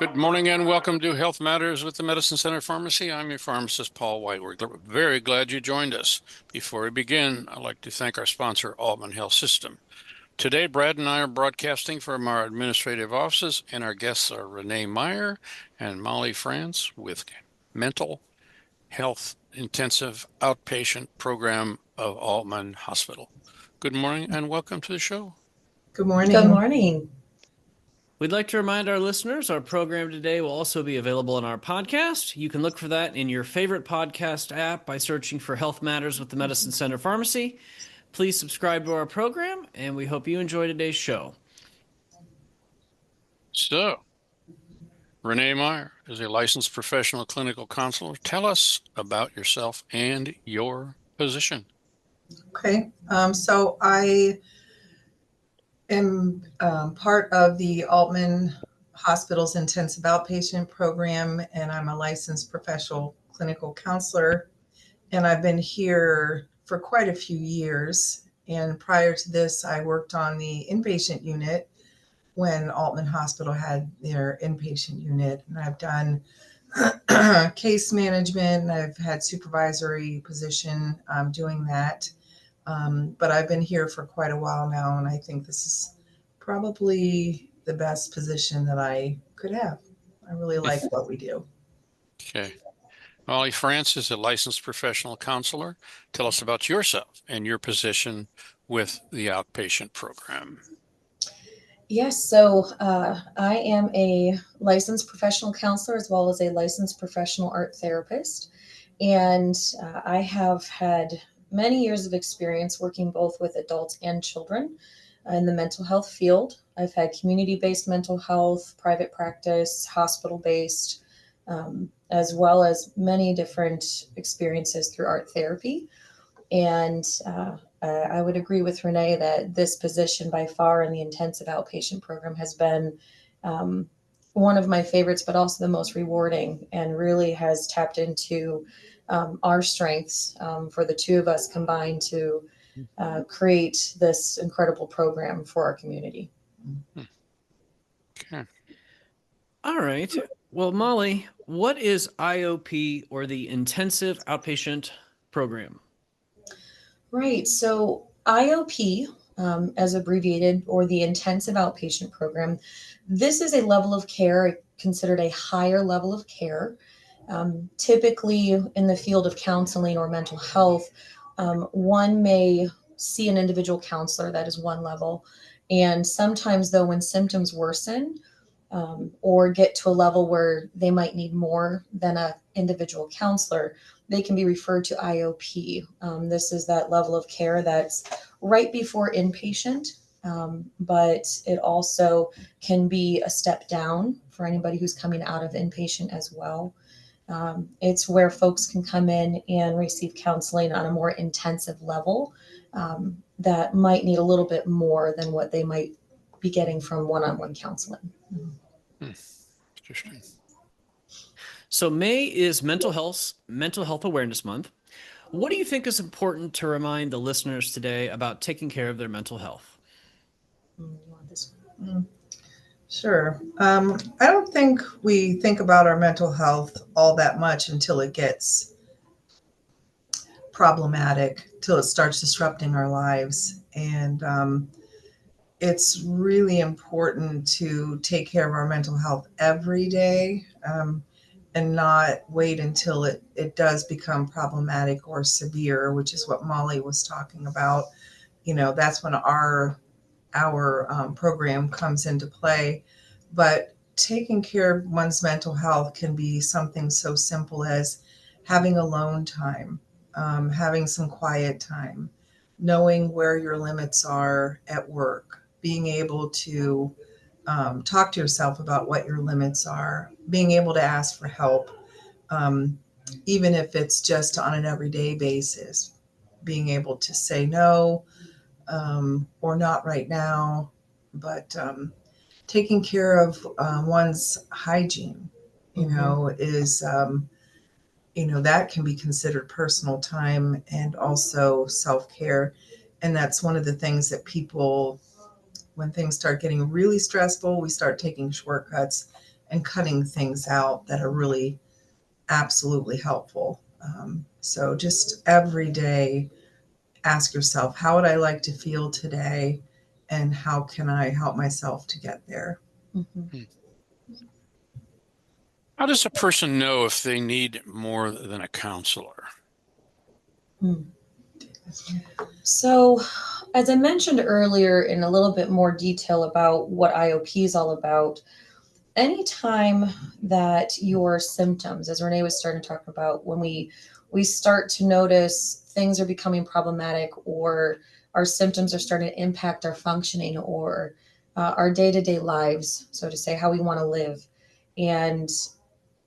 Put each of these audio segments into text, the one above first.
Good morning and welcome to Health Matters with the Medicine Center Pharmacy. I'm your pharmacist, Paul White. We're very glad you joined us. Before we begin, I'd like to thank our sponsor, Aultman Health System. Today, Brad and I are broadcasting from our administrative offices, and our guests are Renee Meyer and Molly France with Mental Health Intensive Outpatient Program of Aultman Hospital. Good morning and welcome to the show. Good morning. Good morning. We'd like to remind our listeners our program today will also be available on our podcast. You can look for that in your favorite podcast app by searching for Health Matters with the Medicine Center Pharmacy. Please subscribe to our program, and we hope you enjoy today's show. So, Renee Meyer is a licensed professional clinical counselor. Tell us about yourself and your position. Okay, so I am part of the Aultman Hospital's intensive outpatient program, and I'm a licensed professional clinical counselor. And I've been here for quite a few years. And prior to this, I worked on the inpatient unit when Aultman Hospital had their inpatient unit. And I've done case management, and I've had supervisory position doing that. But I've been here for quite a while now, and I think this is probably the best position that I could have. I really like what we do. Okay. Molly France is a licensed professional counselor. Tell us about yourself and your position with the outpatient program. Yes, so I am a licensed professional counselor as well as a licensed professional art therapist. And I have had many years of experience working both with adults and children in the mental health field. I've had community-based mental health, private practice, hospital-based, as well as many different experiences through art therapy. And I would agree with Renee that this position by far in the intensive outpatient program has been one of my favorites, but also the most rewarding, and really has tapped into our strengths for the two of us combined to create this incredible program for our community. Okay. All right. Well, Molly, what is IOP, or the Intensive Outpatient Program? Right. So IOP, as abbreviated, or the Intensive Outpatient Program, this is a level of care considered a higher level of care. Typically in the field of counseling or mental health, one may see an individual counselor, that is one level. And sometimes though, when symptoms worsen, or get to a level where they might need more than an individual counselor, they can be referred to IOP. This is that level of care that's right before inpatient, but it also can be a step down for anybody who's coming out of inpatient as well. It's where folks can come in and receive counseling on a more intensive level that might need a little bit more than what they might be getting from one-on-one counseling. Interesting. So May is Mental Health Awareness Month. What do you think is important to remind the listeners today about taking care of their mental health? You want this one? Sure. I don't think we think about our mental health all that much until it gets problematic, till it starts disrupting our lives. And it's really important to take care of our mental health every day, and not wait until it does become problematic or severe, which is what Molly was talking about. That's when our program comes into play. But taking care of one's mental health can be something so simple as having alone time, having some quiet time, knowing where your limits are at work, being able to talk to yourself about what your limits are, being able to ask for help, even if it's just on an everyday basis, being able to say no, or not right now, but taking care of one's hygiene, is, that can be considered personal time and also self-care. And that's one of the things that people, when things start getting really stressful, we start taking shortcuts and cutting things out that are really absolutely helpful. So just every day, ask yourself, how would I like to feel today? And how can I help myself to get there? Mhm. How does a person know if they need more than a counselor? Hmm. So, as I mentioned earlier in a little bit more detail about what IOP is all about, anytime that your symptoms, as Renee was starting to talk about, when we start to notice things are becoming problematic, or our symptoms are starting to impact our functioning, or our day-to-day lives, so to say, how we want to live. And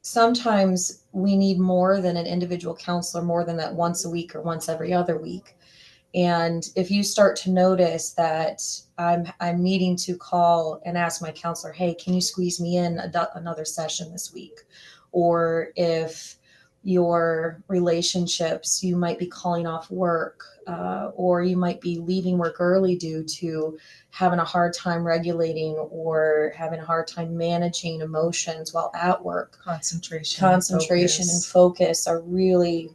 sometimes we need more than an individual counselor, more than that once a week or once every other week. And if you start to notice that I'm needing to call and ask my counselor, hey, can you squeeze me in another session this week? Or if your relationships, you might be calling off work, or you might be leaving work early due to having a hard time regulating or having a hard time managing emotions while at work. Concentration and focus are really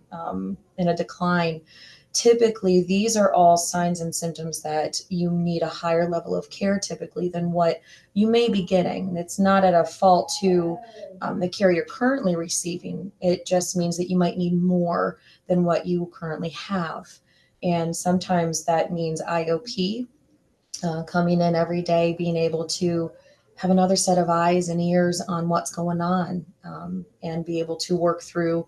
in a decline. Typically, these are all signs and symptoms that you need a higher level of care typically than what you may be getting. It's not at a fault to the care you're currently receiving. It just means that you might need more than what you currently have. And sometimes that means IOP, coming in every day, being able to have another set of eyes and ears on what's going on, and be able to work through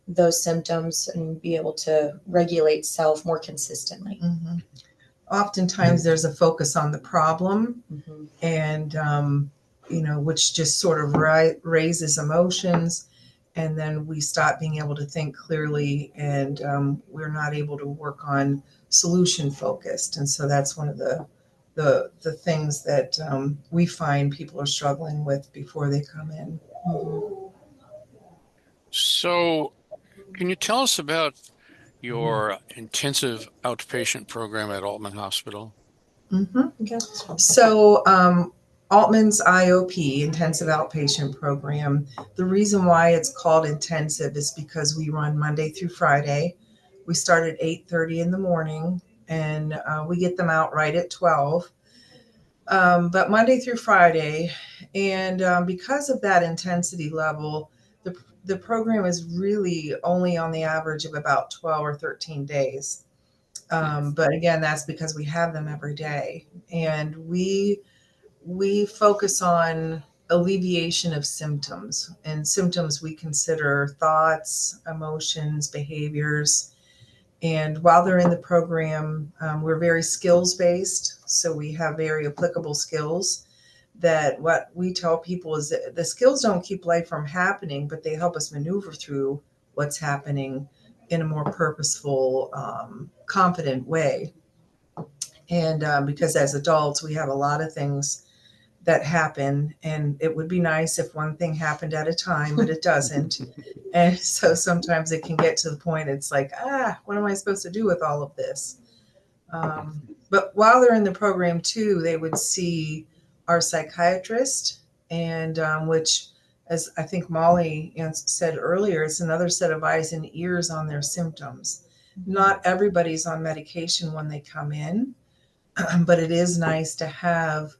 those symptoms and be able to regulate self more consistently. Mm-hmm. Oftentimes there's a focus on the problem, Mm-hmm. and which just sort of raises emotions, and then we stop being able to think clearly, and we're not able to work on solution focused. And so that's one of the things that we find people are struggling with before they come in. Mm-hmm. So, can you tell us about your intensive outpatient program at Aultman Hospital? Mm-hmm. Okay. So, Altman's IOP, Intensive Outpatient Program, the reason why it's called intensive is because we run Monday through Friday. We start at 8:30 in the morning, and we get them out right at 12. But Monday through Friday, and because of that intensity level, the program is really only on the average of about 12 or 13 days. But again, that's because we have them every day, and we focus on alleviation of symptoms, and symptoms we consider thoughts, emotions, behaviors. And while they're in the program, we're very skills based, so we have very applicable skills. That what we tell people is that the skills don't keep life from happening, but they help us maneuver through what's happening in a more purposeful, confident way. And because as adults, we have a lot of things that happen, and it would be nice if one thing happened at a time, but it doesn't. And so sometimes it can get to the point it's like, what am I supposed to do with all of this? But while they're in the program too, they would see our psychiatrist, and which, as I think Molly said earlier, it's another set of eyes and ears on their symptoms. Not everybody's on medication when they come in, but it is nice to have,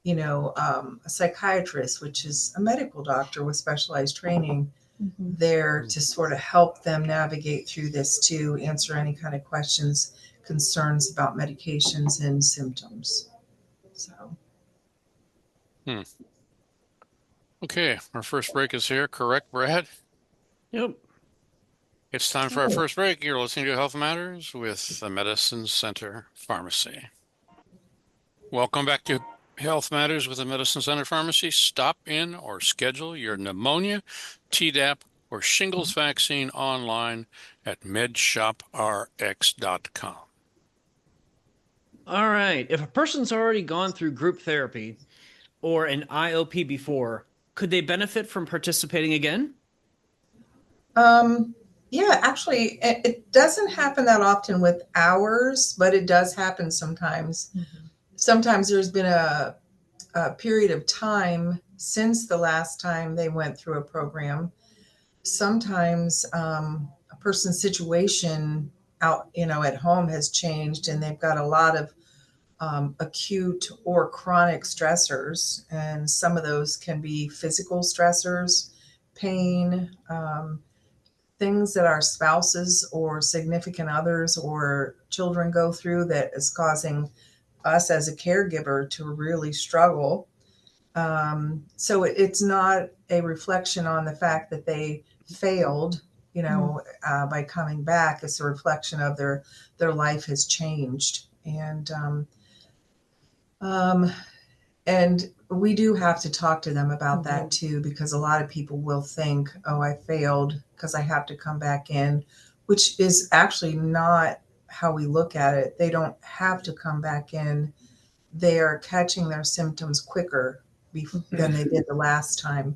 a psychiatrist, which is a medical doctor with specialized training, Mm-hmm. there to sort of help them navigate through this, to answer any kind of questions, concerns about medications and symptoms. So, Hmm. Okay, our first break is here, correct, Brad? Yep. It's time for our first break. You're listening to Health Matters with the Medicine Center Pharmacy. Welcome back to Health Matters with the Medicine Center Pharmacy. Stop in or schedule your pneumonia, Tdap, or shingles vaccine online at medshoprx.com. All right. If a person's already gone through group therapy or an IOP before, could they benefit from participating again? yeah, actually, it doesn't happen that often with ours, but it does happen sometimes. Mm-hmm. Sometimes there's been a period of time since the last time they went through a program. Sometimes a person's situation out, at home has changed, and they've got a lot of acute or chronic stressors, and some of those can be physical stressors, pain, things that our spouses or significant others or children go through that is causing us as a caregiver to really struggle. So it's not a reflection on the fact that they failed, by coming back. It's a reflection of their life has changed, and we do have to talk to them about that too, because a lot of people will think, oh, I failed because I have to come back in, which is actually not how we look at it. They don't have to come back in. They are catching their symptoms quicker than they did the last time.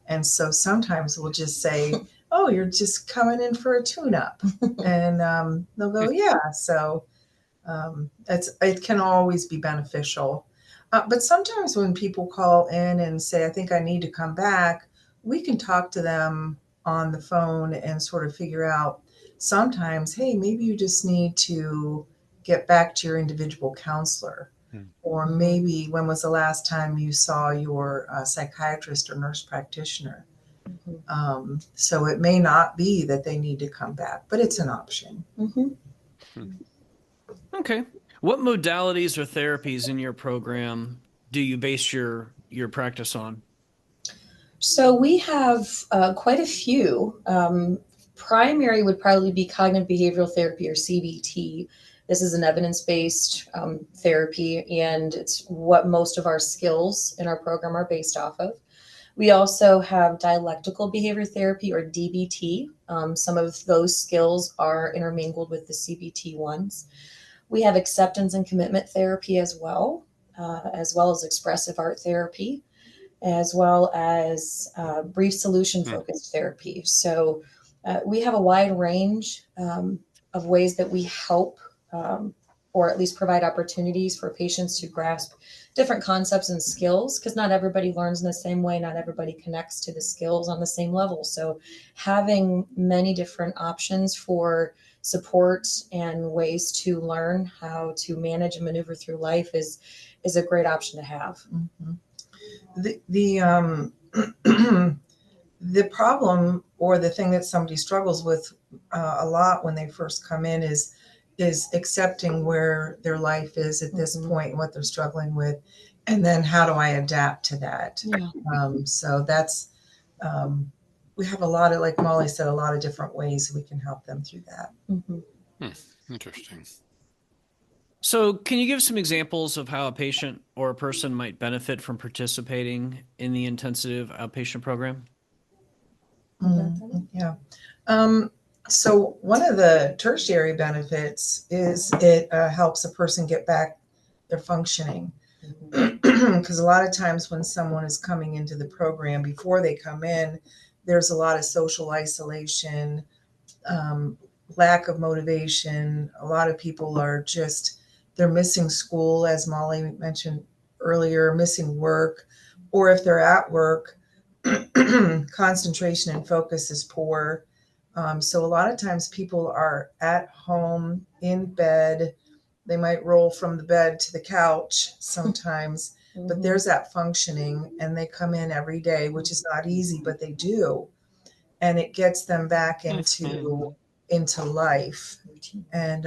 And so sometimes we'll just say, oh, you're just coming in for a tune-up. And they'll go, yeah. So it can always be beneficial. But sometimes when people call in and say, I think I need to come back, we can talk to them on the phone and sort of figure out sometimes, hey, maybe you just need to get back to your individual counselor. Or maybe when was the last time you saw your psychiatrist or nurse practitioner? So it may not be that they need to come back, but it's an option. Okay. What modalities or therapies in your program do you base your practice on? So we have quite a few. Primary would probably be cognitive behavioral therapy, or CBT. This is an evidence-based therapy, and it's what most of our skills in our program are based off of. We also have dialectical behavior therapy, or DBT. Some of those skills are intermingled with the CBT ones. We have acceptance and commitment therapy as well as expressive art therapy, as well as brief solution focused therapy. So we have a wide range of ways that we help, or at least provide opportunities for patients to grasp different concepts and skills, because not everybody learns in the same way. Not everybody connects to the skills on the same level. So having many different options for support and ways to learn how to manage and maneuver through life is a great option to have. The problem, or the thing that somebody struggles with a lot when they first come in, is accepting where their life is at this point and what they're struggling with, and then how do I adapt to that? So that's we have a lot of, like Molly said, a lot of different ways we can help them through that. Interesting. So can you give some examples of how a patient or a person might benefit from participating in the intensive outpatient program? Yeah. So one of the tertiary benefits is it helps a person get back their functioning. Because a lot of times when someone is coming into the program, before they come in, there's a lot of social isolation, lack of motivation. A lot of people are they're missing school, as Molly mentioned earlier, missing work, or if they're at work, concentration and focus is poor. So a lot of times people are at home in bed. They might roll from the bed to the couch sometimes, but there's that functioning, and they come in every day, which is not easy, but they do. And it gets them back into life. And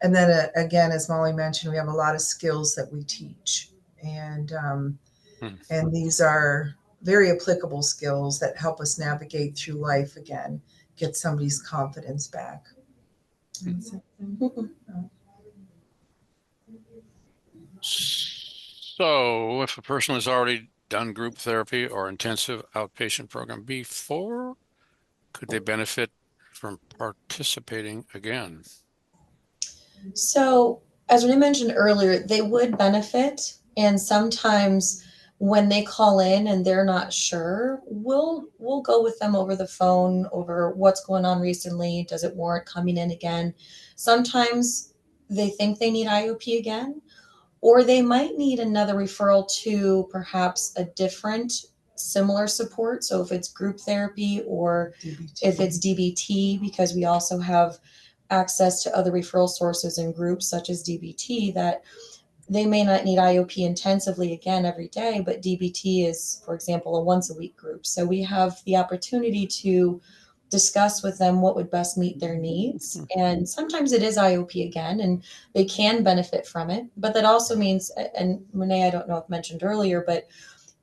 then again, as Molly mentioned, we have a lot of skills that we teach. And these are very applicable skills that help us navigate through life again, get somebody's confidence back. So if a person has already done group therapy or intensive outpatient program before, could they benefit from participating again? So, as Renee mentioned earlier, they would benefit. And sometimes when they call in and they're not sure, we'll go with them over the phone over what's going on recently. Does it warrant coming in again? Sometimes they think they need IOP again, or they might need another referral to perhaps a different similar support. So if it's group therapy or DBT. if it's DBT, because we also have access to other referral sources and groups such as DBT, that they may not need IOP intensively again every day, but DBT is, for example, a once a week group. So we have the opportunity to discuss with them what would best meet their needs. And sometimes it is IOP again, and they can benefit from it. But that also means, and Renee, I don't know if mentioned earlier, but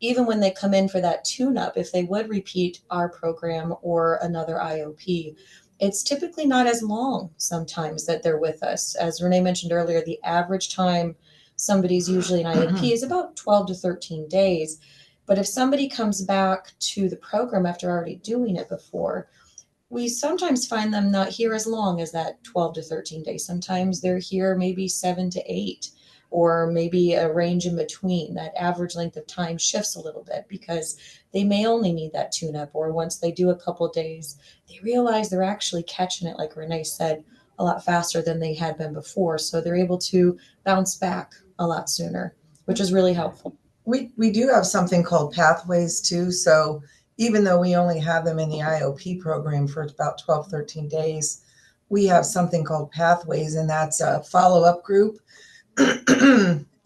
even when they come in for that tune-up, if they would repeat our program or another IOP, it's typically not as long sometimes that they're with us. As Renee mentioned earlier, the average time somebody's usually an IOP is about 12 to 13 days. But if somebody comes back to the program after already doing it before, we sometimes find them not here as long as that 12 to 13 days. Sometimes they're here maybe 7 to 8, or maybe a range in between. That average length of time shifts a little bit because they may only need that tune up, or once they do a couple of days, they realize they're actually catching it, like Renee said, a lot faster than they had been before. So they're able to bounce back a lot sooner, which is really helpful. We do have something called pathways too. So even though we only have them in the IOP program for about 12, 13 days, we have something called pathways, and that's a follow-up group.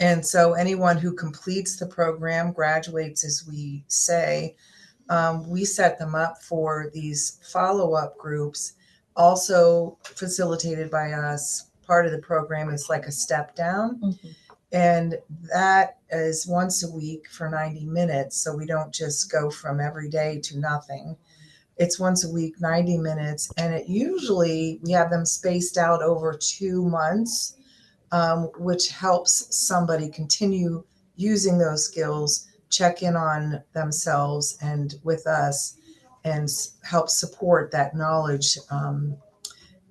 And so anyone who completes the program, graduates, as we say, we set them up for these follow-up groups, also facilitated by us. Part of the program is like a step down. Mm-hmm. And that is once a week for 90 minutes. So we don't just go from every day to nothing. It's once a week, 90 minutes. And it usually, we have them spaced out over 2 months, which helps somebody continue using those skills, check in on themselves and with us, and help support that knowledge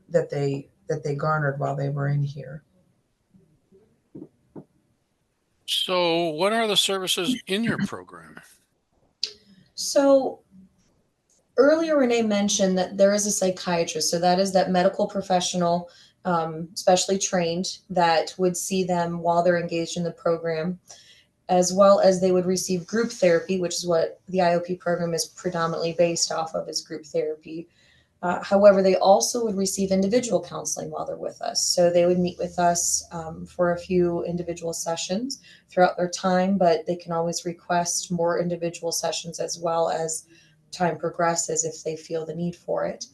that they garnered while they were in here. So, what are the services in your program? So earlier, Renee mentioned that there is a psychiatrist. So that is that medical professional, specially trained, that would see them while they're engaged in the program, as well as they would receive group therapy, which is what the IOP program is predominantly based off of, is group therapy. However, they also would receive individual counseling while they're with us. So they would meet with us for a few individual sessions throughout their time, but they can always request more individual sessions as well as time progresses if they feel the need for it.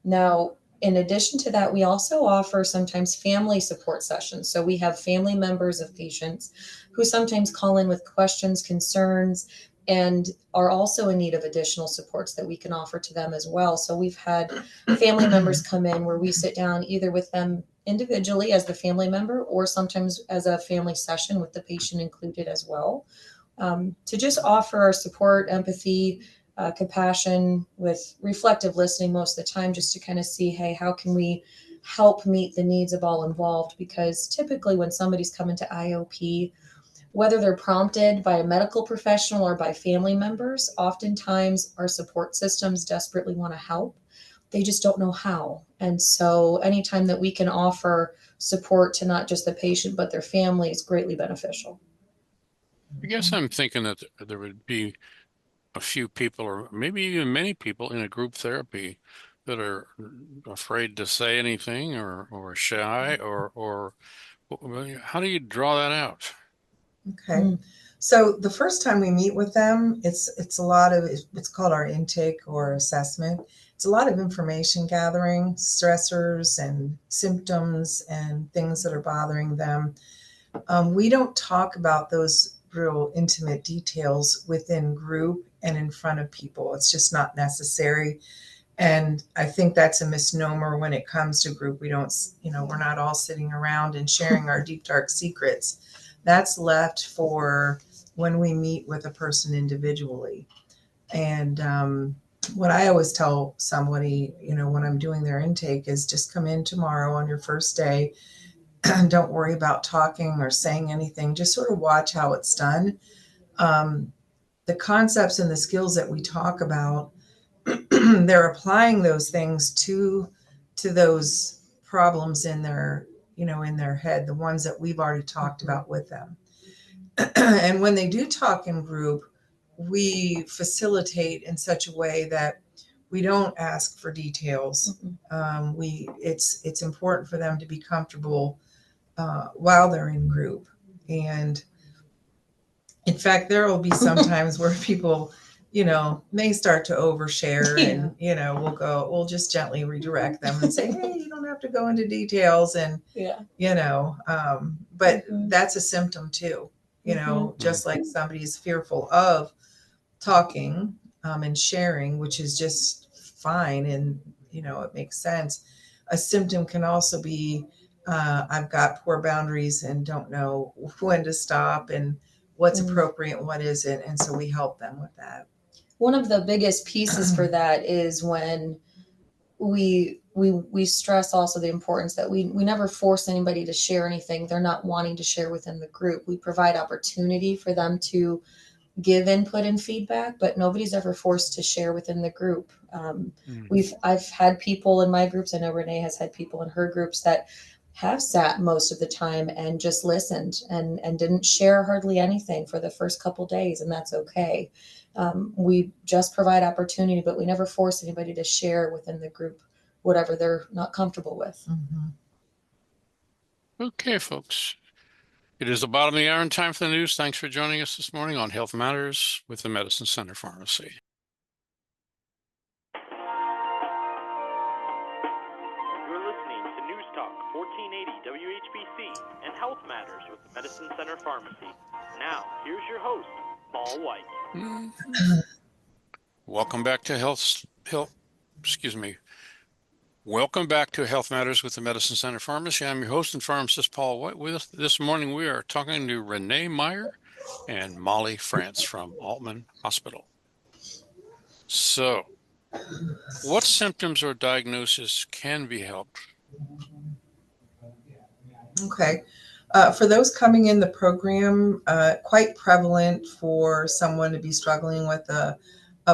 Now, in addition to that, we also offer sometimes family support sessions. So we have family members of patients who sometimes call in with questions, concerns, and are also in need of additional supports that we can offer to them as well. So we've had family members come in where we sit down either with them individually as the family member, or sometimes as a family session with the patient included as well, to just offer our support, empathy, compassion, with reflective listening most of the time, just to kind of see, hey, how can we help meet the needs of all involved? Because typically when somebody's coming to IOP, whether they're prompted by a medical professional or by family members, oftentimes our support systems desperately want to help. They just don't know how. And so anytime that we can offer support to not just the patient, but their family, is greatly beneficial. I guess I'm thinking that there would be a few people, or maybe even many people, in a group therapy that are afraid to say anything, or shy, or how do you draw that out? Okay. So the first time we meet with them, it's a lot of, it's called our intake or assessment. It's a lot of information gathering, stressors and symptoms and things that are bothering them. We don't talk about those real intimate details within group and in front of people. It's just not necessary. And I think that's a misnomer when it comes to group. We don't, we're not all sitting around and sharing our deep, dark secrets. That's left for when we meet with a person individually. And what I always tell somebody, when I'm doing their intake, is just come in tomorrow on your first day. Don't worry about talking or saying anything. Just sort of watch how it's done. The concepts and the skills that we talk about, they're applying those things to those problems in their in their head, the ones that we've already talked about with them. And when they do talk in group, we facilitate in such a way that we don't ask for details. It's important for them to be comfortable while they're in group. And in fact, there will be some times where people, may start to overshare, and, we'll just gently redirect them and say, hey, you don't have to go into details. And, but that's a symptom too, just like somebody's fearful of talking and sharing, which is just fine. And, it makes sense. A symptom can also be, I've got poor boundaries and don't know when to stop and what's appropriate and what isn't. And so we help them with that. One of the biggest pieces for that is when we stress also the importance that we never force anybody to share anything they're not wanting to share within the group. We provide opportunity for them to give input and feedback, but nobody's ever forced to share within the group. I've had people in my groups. I know Renee has had people in her groups that have sat most of the time and just listened and didn't share hardly anything for the first couple days, and that's okay. We just provide opportunity, but we never force anybody to share within the group whatever they're not comfortable with. Okay, folks. It is the bottom of the hour and time for the news. Thanks for joining us this morning on Health Matters with the Medicine Center Pharmacy. You're listening to News Talk 1480 WHBC and Health Matters with the Medicine Center Pharmacy. Now, here's your host, Paul White. Welcome back to Welcome back to Health Matters with the Medicine Center Pharmacy. I'm your host and pharmacist, Paul White. With us this morning, we are talking to Renee Meyer and Molly France from Aultman Hospital. So, what symptoms or diagnoses can be helped? Okay. For those coming in the program, quite prevalent for someone to be struggling with a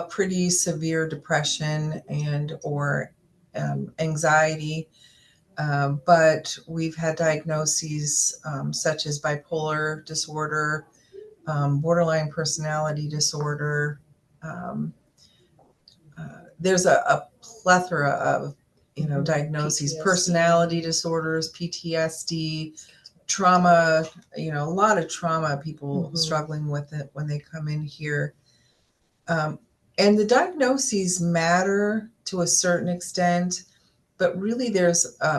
pretty severe depression and or anxiety. But we've had diagnoses such as bipolar disorder, borderline personality disorder. There's a plethora of diagnoses, personality disorders, PTSD, trauma, a lot of trauma, people struggling with it when they come in here. And the diagnoses matter to a certain extent, but really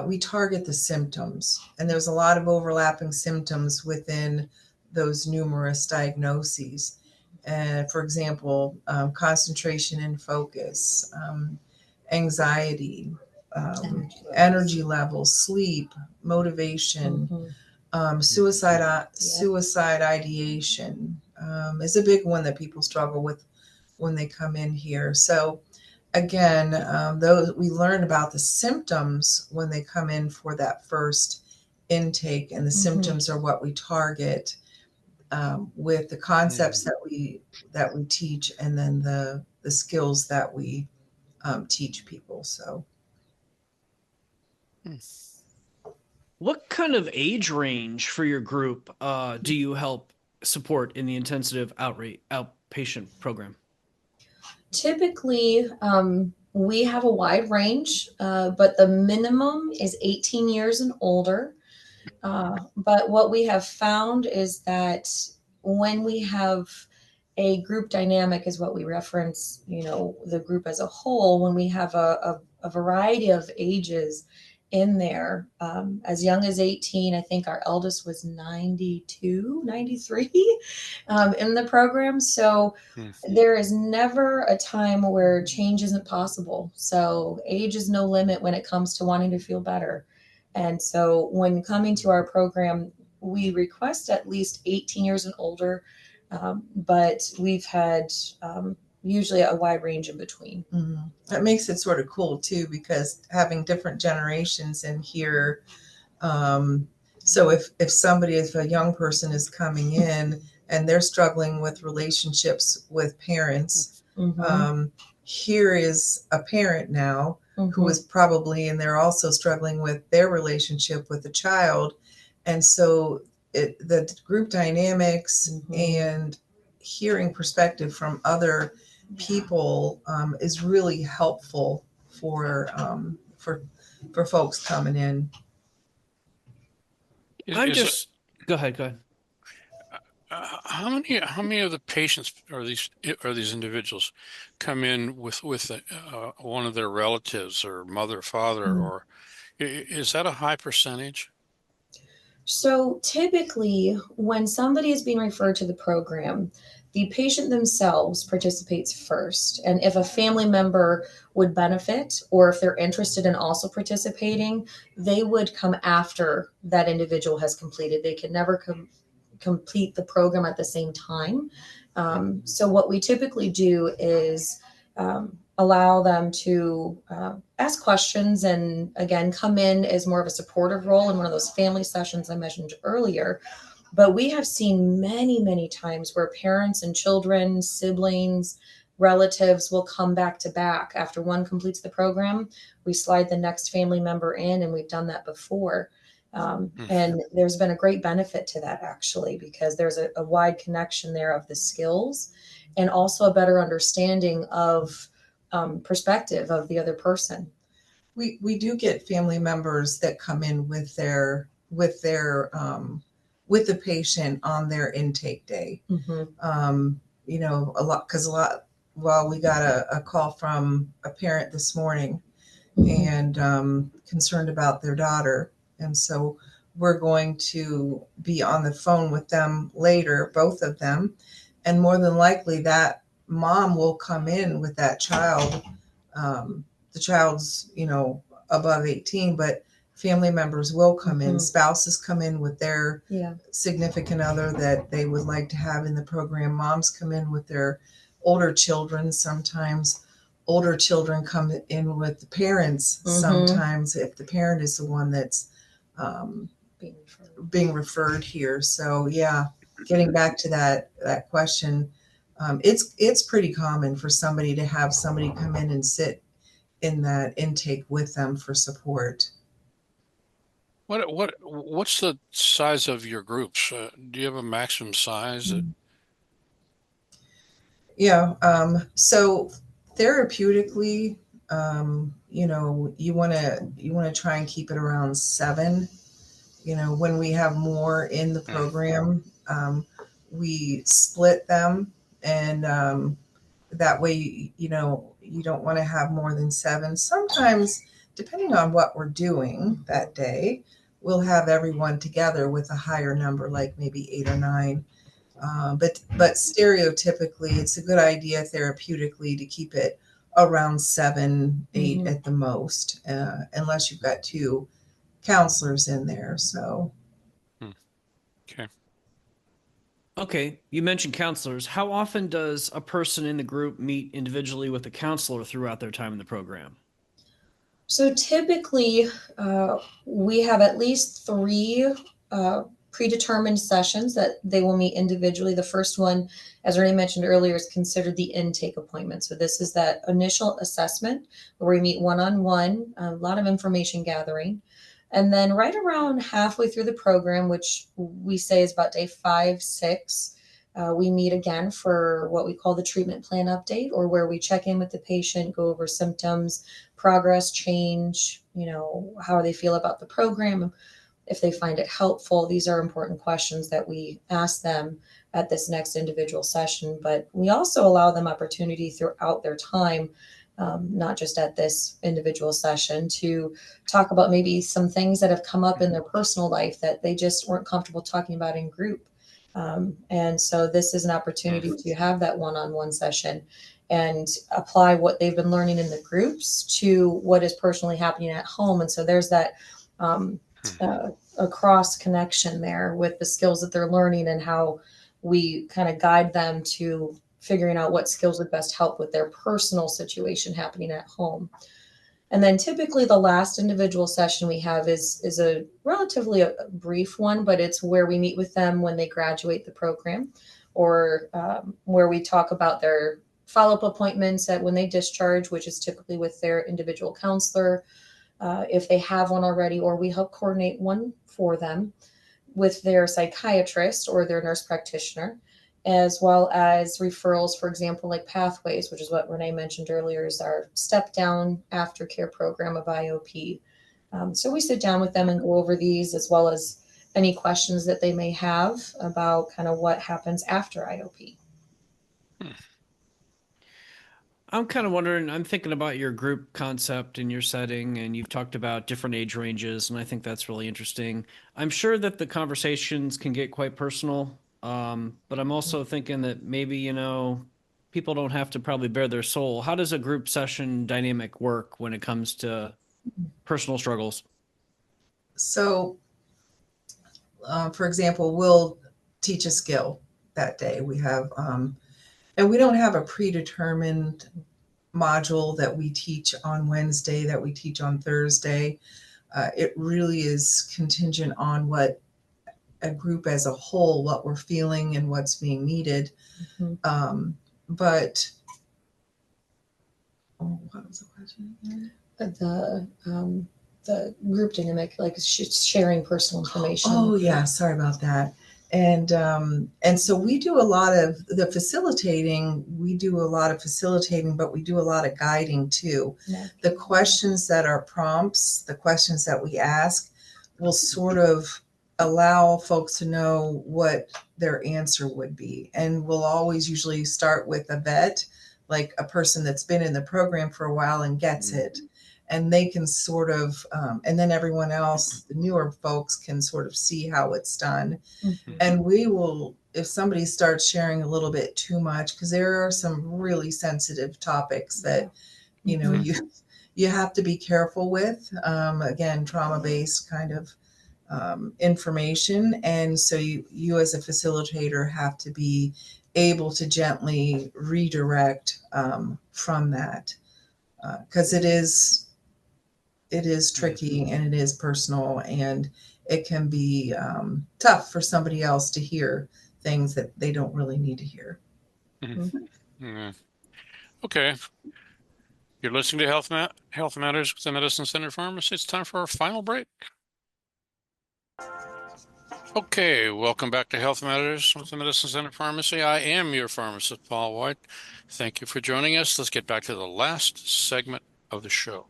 we target the symptoms, and there's a lot of overlapping symptoms within those numerous diagnoses. And for example, concentration and focus, anxiety, energy levels, sleep, motivation, suicide ideation is a big one that people struggle with when they come in here. So again, we learn about the symptoms when they come in for that first intake, and the symptoms are what we target with the concepts that we teach, and then the skills that we teach people. So, What kind of age range for your group do you help support in the intensive outpatient program? Typically, we have a wide range, but the minimum is 18 years and older. But what we have found is that when we have a group dynamic, is what we reference, the group as a whole, when we have a variety of ages in there, as young as 18. I think our eldest was 92, 93 in the program. So there is never a time where change isn't possible. So age is no limit when it comes to wanting to feel better. And so when coming to our program, we request at least 18 years and older, but we've had usually a wide range in between. That makes it sort of cool too, because having different generations in here. So if a young person is coming in and they're struggling with relationships with parents, here is a parent now who was probably in there also struggling with their relationship with the child. And so the group dynamics and hearing perspective from other people is really helpful for folks coming in. Go ahead. How many of the patients or these individuals come in with one of their relatives or mother, father, or is that a high percentage? So typically, when somebody is being referred to the program, the patient themselves participates first. And if a family member would benefit, or if they're interested in also participating, they would come after that individual has completed. They can never complete the program at the same time. So what we typically do is allow them to ask questions and again come in as more of a supportive role in one of those family sessions I mentioned earlier. But we have seen many times where parents and children, siblings, relatives will come back to back. After one completes the program, we slide the next family member in, and we've done that before. And there's been a great benefit to that, actually, because there's a wide connection there of the skills and also a better understanding of perspective of the other person. We do get family members that come in with the patient on their intake day. You know, well, we got a call from a parent this morning and concerned about their daughter. And so we're going to be on the phone with them later, both of them. And more than likely that mom will come in with that child. The child's, above 18, but family members will come in. Spouses come in with their significant other that they would like to have in the program. Moms come in with their older children. Sometimes older children come in with the parents. Sometimes if the parent is the one that's being referred here. So yeah, getting back to that question, it's pretty common for somebody to have somebody come in and sit in that intake with them for support. What's the size of your groups? Do you have a maximum size? Yeah. So therapeutically, you want to try and keep it around 7. When we have more in the program, we split them, and that way, you don't want to have more than 7. Sometimes, depending on what we're doing that day, we'll have everyone together with a higher number, like maybe 8 or 9. But stereotypically, it's a good idea therapeutically to keep it around 7, 8 at the most, unless you've got 2 counselors in there. So. Okay, you mentioned counselors. How often does a person in the group meet individually with a counselor throughout their time in the program? So typically, we have at least 3 predetermined sessions that they will meet individually. The first one, as Renee mentioned earlier, is considered the intake appointment. So this is that initial assessment where we meet one-on-one, a lot of information gathering. And then right around halfway through the program, which we say is about day 5, 6, we meet again for what we call the treatment plan update, or where we check in with the patient, go over symptoms, progress, change, how they feel about the program, if they find it helpful. These are important questions that we ask them at this next individual session. But we also allow them opportunity throughout their time, not just at this individual session, to talk about maybe some things that have come up in their personal life that they just weren't comfortable talking about in group. And so this is an opportunity to have that one-on-one session and apply what they've been learning in the groups to what is personally happening at home. And so there's that a cross connection there with the skills that they're learning and how we kind of guide them to figuring out what skills would best help with their personal situation happening at home. And then typically the last individual session we have is a relatively a brief one, but it's where we meet with them when they graduate the program, or where we talk about their follow-up appointments at when they discharge, which is typically with their individual counselor, if they have one already, or we help coordinate one for them with their psychiatrist or their nurse practitioner, as well as referrals, for example, like Pathways, which is what Renee mentioned earlier, is our step down aftercare program of IOP. So we sit down with them and go over these, as well as any questions that they may have about kind of what happens after IOP. I'm kind of wondering, I'm thinking about your group concept in your setting, and you've talked about different age ranges, and I think that's really interesting. I'm sure that the conversations can get quite personal, but I'm also thinking that maybe, people don't have to probably bare their soul. How does a group session dynamic work when it comes to personal struggles? So, for example, we'll teach a skill that day. We have, and we don't have a predetermined module that we teach on Wednesday, that we teach on Thursday. It really is contingent on what a group as a whole, what we're feeling and what's being needed. But what was the question again? The group dynamic, like sharing personal information. Oh yeah, sorry about that. And so we do a lot of the facilitating. We do a lot of facilitating, but we do a lot of guiding too. Yeah. The questions that are prompts, the questions that we ask, will sort of allow folks to know what their answer would be. And we'll always usually start with a vet, like a person that's been in the program for a while and gets it. And they can sort of, and then everyone else, the newer folks, can sort of see how it's done. And we will, if somebody starts sharing a little bit too much, because there are some really sensitive topics that, you have to be careful with. Again, trauma-based kind of information. And so you as a facilitator have to be able to gently redirect from that. Because it is tricky and it is personal, and it can be tough for somebody else to hear things that they don't really need to hear. Okay. You're listening to Health Matters with the Medicine Center Pharmacy. It's time for our final break. Okay, welcome back to Health Matters with the Medicine Center Pharmacy. I am your pharmacist, Paul White. Thank you for joining us. Let's get back to the last segment of the show.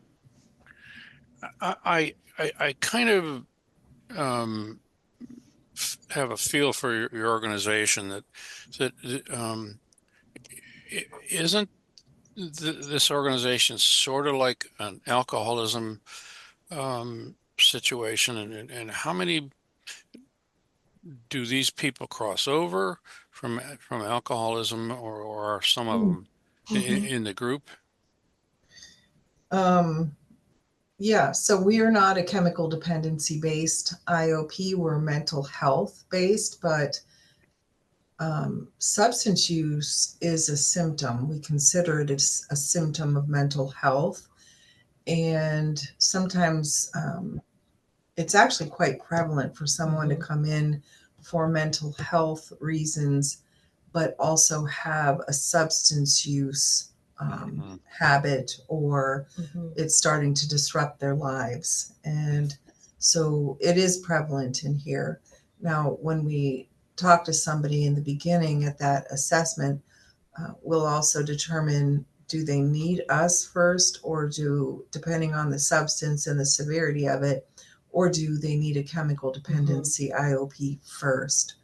I kind of have a feel for your organization that isn't this organization sort of like an alcoholism situation, and how many do these people cross over from alcoholism, or are some of them in the group? Yeah, so we are not a chemical dependency based IOP. We're mental health based, but substance use is a symptom. We consider it as a symptom of mental health. And sometimes it's actually quite prevalent for someone to come in for mental health reasons, but also have a substance use habit, or it's starting to disrupt their lives. And so it is prevalent in here. Now, when we talk to somebody in the beginning at that assessment, we'll also determine, do they need us first, or depending on the substance and the severity of it, or do they need a chemical dependency IOP first,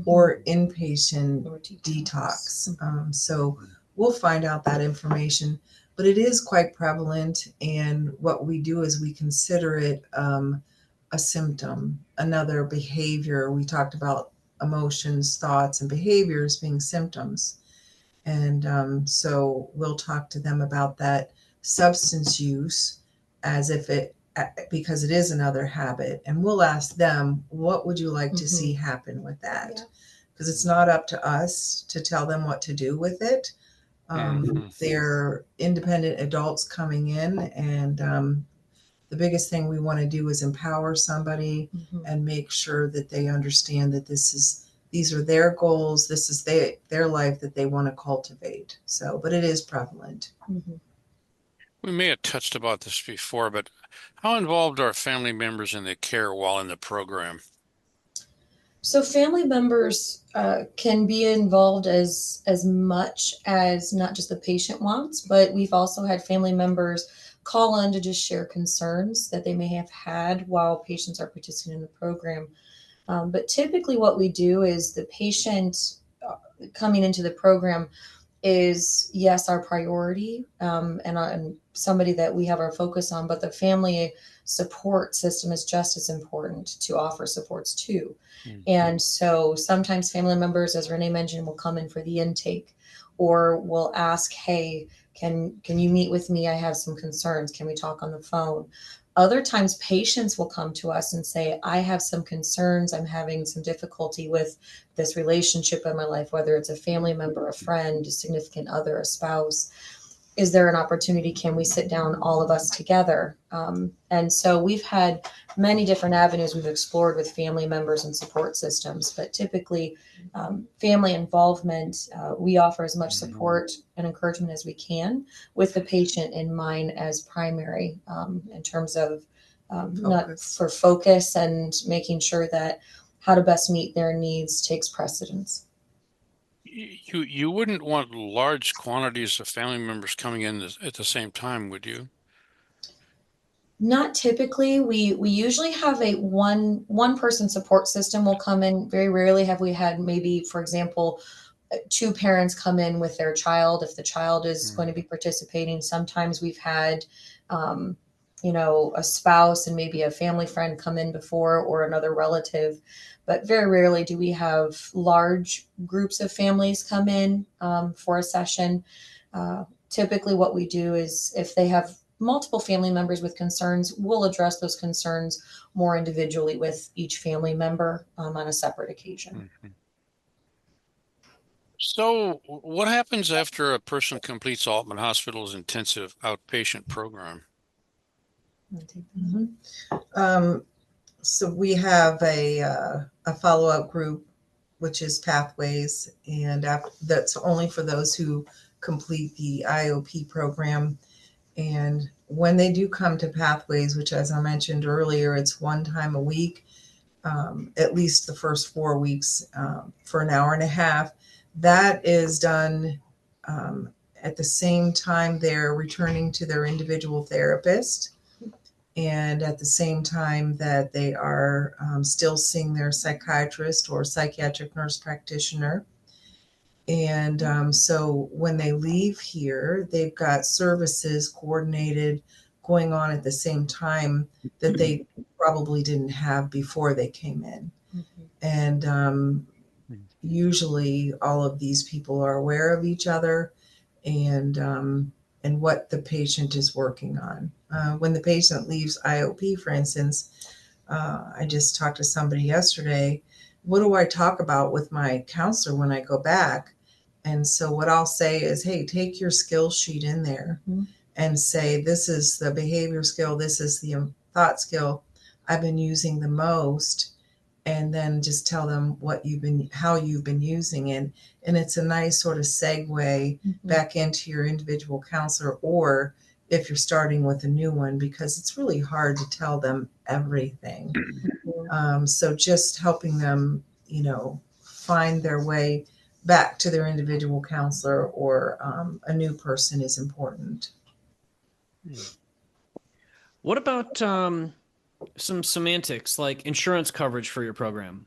or inpatient or detox? So we'll find out that information, but it is quite prevalent. And what we do is we consider it a symptom, another behavior. We talked about emotions, thoughts, and behaviors being symptoms. And so we'll talk to them about that substance use as if because it is another habit. And we'll ask them, what would you like to see happen with that? Because it's not up to us to tell them what to do with it. They're independent adults coming in, and the biggest thing we want to do is empower somebody and make sure that they understand that this is these are their goals. This is their life that they want to cultivate. So, but it is prevalent. Mhm. We may have touched about this before, but how involved are family members in the care while in the program? So family members can be involved as much as not just the patient wants, but we've also had family members call in to just share concerns that they may have had while patients are participating in the program. But typically, what we do is the patient coming into the program is, yes, our priority, and somebody that we have our focus on, but the family support system is just as important to offer supports to. Mhm. And so sometimes family members, as Renee mentioned, will come in for the intake or will ask, hey, can you meet with me? I have some concerns. Can we talk on the phone? Other times patients will come to us and say, I have some concerns. I'm having some difficulty with this relationship in my life, whether it's a family member, a friend, a significant other, a spouse. Is there an opportunity? Can we sit down, all of us together? And so we've had many different avenues we've explored with family members and support systems, but typically family involvement, we offer as much support and encouragement as we can with the patient in mind as primary, in terms of not for focus and making sure that how to best meet their needs takes precedence. You wouldn't want large quantities of family members coming in at the same time, would you? Not typically. We usually have a one person support system will come in. Very rarely have we had, maybe, for example, two parents come in with their child if the child is going to be participating. Sometimes we've had a spouse and maybe a family friend come in before, or another relative, but very rarely do we have large groups of families come in for a session. Typically what we do is, if they have multiple family members with concerns, we'll address those concerns more individually with each family member on a separate occasion. Mhm. So, what happens after a person completes Aultman Hospital's intensive outpatient program? Um, so we have a follow-up group, which is Pathways, and that's only for those who complete the IOP program. And when they do come to Pathways, which, as I mentioned earlier, it's one time a week, at least the first 4 weeks, for an hour and a half, that is done at the same time they're returning to their individual therapist, and at the same time that they are still seeing their psychiatrist or psychiatric nurse practitioner. And so when they leave here, they've got services coordinated going on at the same time that they probably didn't have before they came in. Mm-hmm. And usually all of these people are aware of each other and what the patient is working on. When the patient leaves IOP, for instance, I just talked to somebody yesterday. What do I talk about with my counselor when I go back? And so what I'll say is, hey, take your skill sheet in there and say, this is the behavior skill, this is the thought skill I've been using the most, and then just tell them how you've been using it. And it's a nice sort of segue back into your individual counselor, or if you're starting with a new one, because it's really hard to tell them everything. So just helping them, find their way back to their individual counselor or a new person is important. What about some semantics like insurance coverage for your program?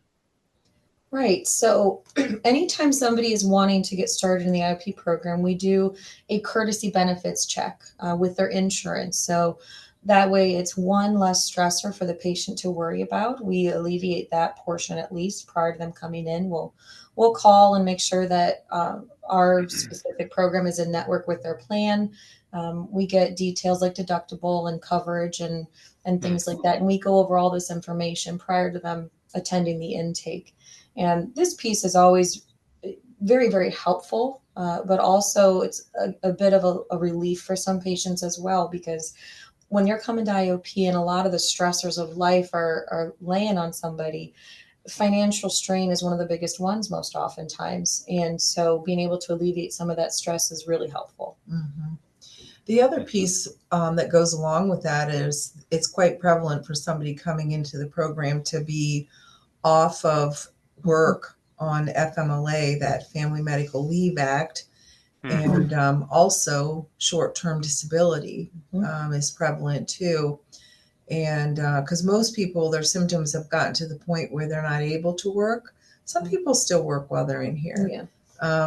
Right. So anytime somebody is wanting to get started in the IOP program, we do a courtesy benefits check with their insurance. So that way it's one less stressor for the patient to worry about. We alleviate that portion, at least prior to them coming in. We'll call and make sure that our specific program is in network with their plan. We get details like deductible and coverage and things like that. And we go over all this information prior to them attending the intake. And this piece is always very, very helpful, but also it's a bit of a relief for some patients as well, because when you're coming to IOP and a lot of the stressors of life are laying on somebody, financial strain is one of the biggest ones most oftentimes. And so being able to alleviate some of that stress is really helpful. Mm-hmm. The other piece that goes along with that is it's quite prevalent for somebody coming into the program to be off of work on FMLA, that Family Medical Leave Act, and also short-term disability is prevalent too. And because most people, their symptoms have gotten to the point where they're not able to work. Some people still work while they're in here. Yeah.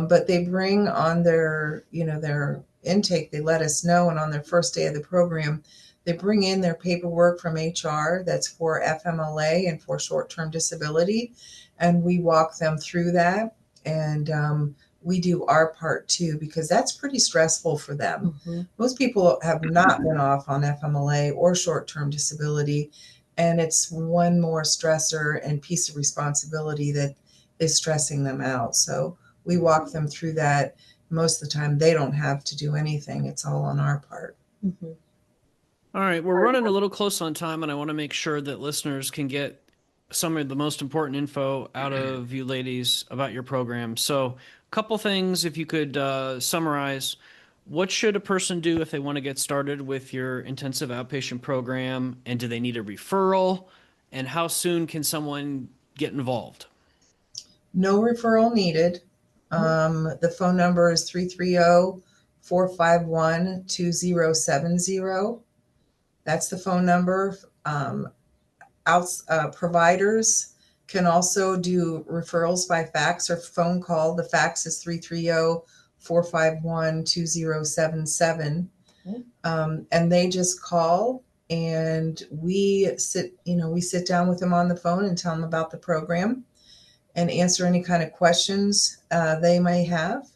But they bring on their, their intake, they let us know. And on their first day of the program, they bring in their paperwork from HR that's for FMLA and for short-term disability. And we walk them through that. And we do our part too, because that's pretty stressful for them. Mm-hmm. Most people have not been off on FMLA or short-term disability. And it's one more stressor and piece of responsibility that is stressing them out. So we walk them through that. Most of the time, they don't have to do anything. It's all on our part. Mm-hmm. All right, we're running a little close on time, and I want to make sure that listeners can get some of the most important info out of you ladies about your program. So, a couple things, if you could summarize. What should a person do if they want to get started with your intensive outpatient program, and do they need a referral? And how soon can someone get involved? No referral needed. The phone number is 330-451-2070. That's the phone number. Providers can also do referrals by fax or phone call. The fax is 330-451-2077. And they just call and we sit down with them on the phone and tell them about the program and answer any kind of questions they may have.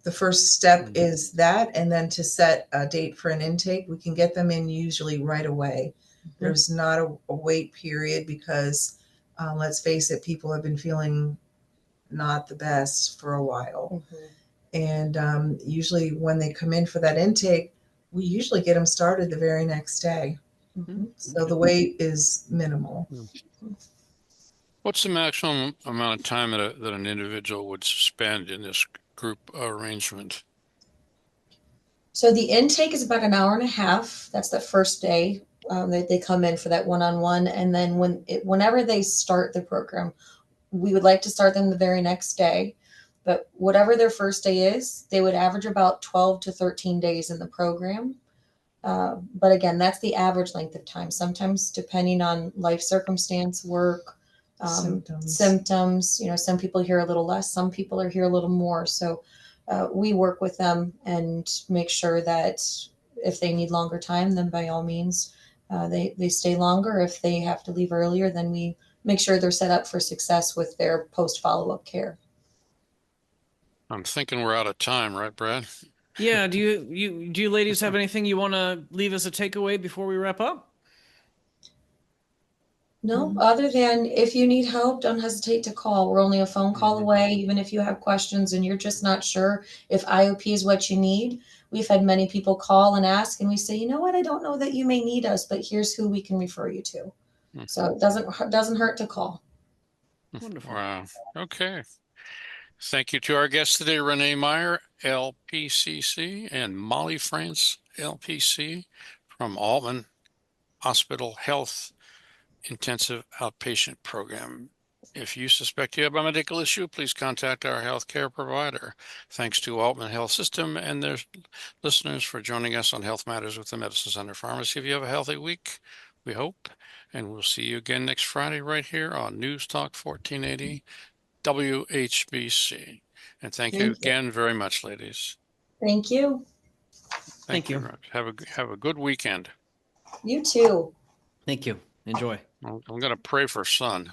The first step is that, and then to set a date for an intake. We can get them in usually right away. There's not a wait period because, let's face it, people have been feeling not the best for a while. And usually when they come in for that intake, we usually get them started the very next day. So the wait is minimal. What's the maximum amount of time that an individual would spend in this group arrangement? So the intake is about an hour and a half. That's the first day they come in for that one-on-one. And then whenever they start the program, we would like to start them the very next day. But whatever their first day is, they would average about 12 to 13 days in the program. But again, that's the average length of time. Sometimes depending on life circumstance, work, symptoms, some people are here a little less, some people are here a little more. So we work with them and make sure that if they need longer time, then by all means, they stay longer. If they have to leave earlier, then we make sure they're set up for success with their post follow-up care. I'm thinking we're out of time, right, Brad? Yeah, do you ladies have anything you want to leave as a takeaway before we wrap up? No, other than if you need help, don't hesitate to call. We're only a phone call away, even if you have questions and you're just not sure if IOP is what you need. We've had many people call and ask, and we say, you know what, I don't know that you may need us, but here's who we can refer you to. So it doesn't hurt to call. Wonderful. Wow. Okay. Thank you to our guests today, Renee Meyer, LPCC, and Molly France, LPC, from Aultman Hospital Health Intensive Outpatient Program. If you suspect you have a medical issue, please contact our healthcare provider. Thanks to Aultman Health System and their listeners for joining us on Health Matters with the Medicine Center Pharmacy. If you have a healthy week, we hope, and we'll see you again next Friday right here on News Talk 1480 WHBC. And thank you again very much, ladies. Thank you. Thank you. Have a good weekend. You too. Thank you. Enjoy. I'm going to pray for sun.